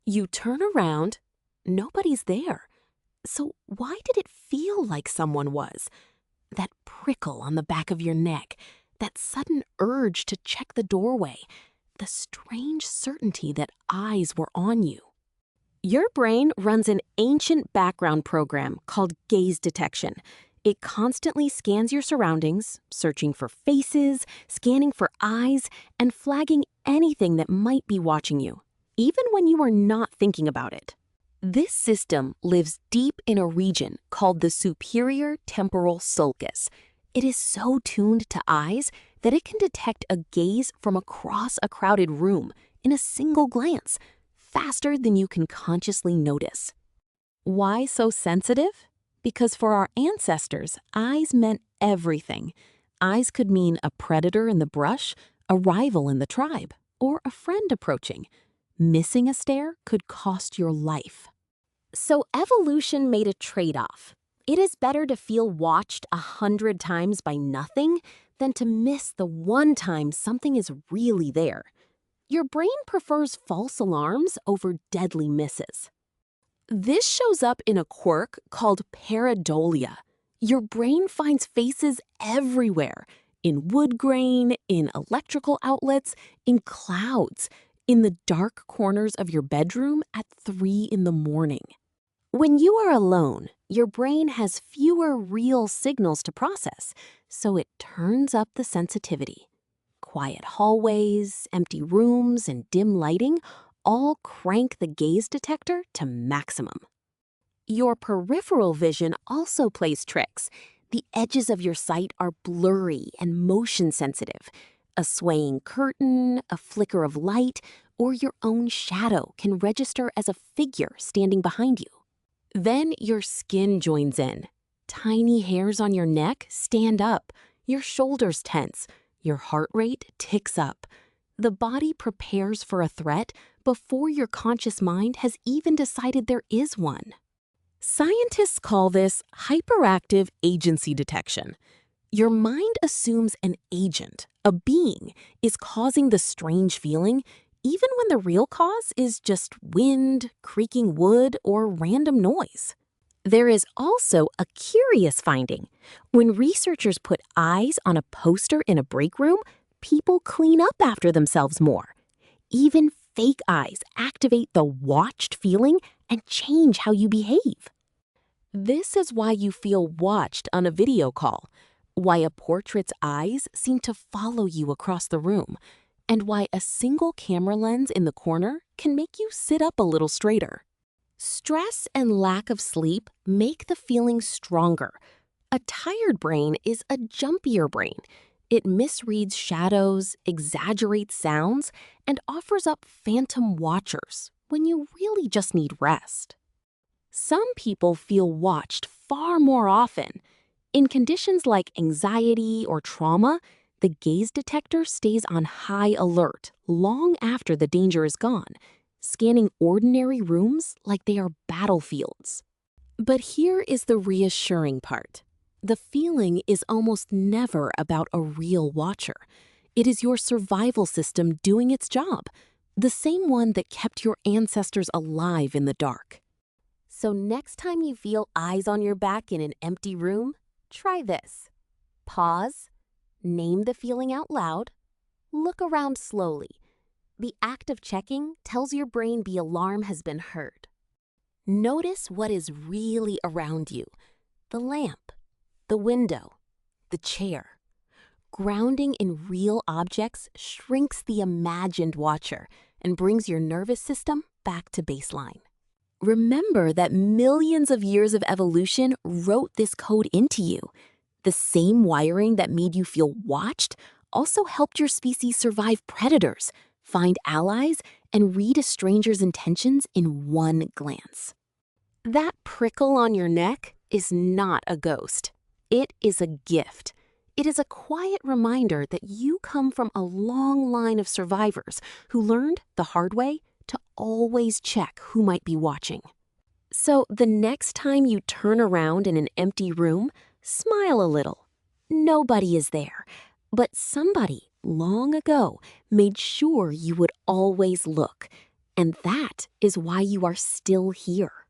You turn around, nobody's there. So why did it feel like someone was? That prickle on the back of your neck, that sudden urge to check the doorway, the strange certainty that eyes were on you. Your brain runs an ancient background program called gaze detection. It constantly scans your surroundings, searching for faces, scanning for eyes, and flagging anything that might be watching you, even when you are not thinking about it. This system lives deep in a region called the superior temporal sulcus. It is so tuned to eyes that it can detect a gaze from across a crowded room in a single glance, faster than you can consciously notice. Why so sensitive? Because for our ancestors, eyes meant everything. Eyes could mean a predator in the brush, a rival in the tribe, or a friend approaching. Missing a stare could cost your life. So evolution made a trade-off. It is better to feel watched 100 times by nothing than to miss the one time something is really there. Your brain prefers false alarms over deadly misses. This shows up in a quirk called pareidolia. Your brain finds faces everywhere, in wood grain, in electrical outlets, in clouds, in the dark corners of your bedroom at 3 in the morning. When you are alone, your brain has fewer real signals to process, so it turns up the sensitivity. Quiet hallways, empty rooms, and dim lighting all crank the gaze detector to maximum. Your peripheral vision also plays tricks. The edges of your sight are blurry and motion sensitive. A swaying curtain, a flicker of light, or your own shadow can register as a figure standing behind you. Then your skin joins in. Tiny hairs on your neck stand up, your shoulders tense, your heart rate ticks up. The body prepares for a threat before your conscious mind has even decided there is one. Scientists call this hyperactive agency detection. Your mind assumes an agent, a being, is causing the strange feeling, even when the real cause is just wind, creaking wood, or random noise. There is also a curious finding. When researchers put eyes on a poster in a break room, people clean up after themselves more. Even fake eyes activate the watched feeling and change how you behave. This is why you feel watched on a video call, why a portrait's eyes seem to follow you across the room, and why a single camera lens in the corner can make you sit up a little straighter. Stress and lack of sleep make the feeling stronger. A tired brain is a jumpier brain. It misreads shadows, exaggerates sounds, and offers up phantom watchers when you really just need rest. Some people feel watched far more often. In conditions like anxiety or trauma, the gaze detector stays on high alert long after the danger is gone, scanning ordinary rooms like they are battlefields. But here is the reassuring part. The feeling is almost never about a real watcher. It is your survival system doing its job, the same one that kept your ancestors alive in the dark. So next time you feel eyes on your back in an empty room, try this. Pause, name the feeling out loud, look around slowly. The act of checking tells your brain the alarm has been heard. Notice what is really around you: the lamp, the window, the chair. Grounding in real objects shrinks the imagined watcher and brings your nervous system back to baseline. Remember that millions of years of evolution wrote this code into you. The same wiring that made you feel watched also helped your species survive predators, find allies, and read a stranger's intentions in one glance. That prickle on your neck is not a ghost. It is a gift. It is a quiet reminder that you come from a long line of survivors who learned the hard way to always check who might be watching. So the next time you turn around in an empty room, smile a little. Nobody is there, but somebody long ago made sure you would always look. And that is why you are still here.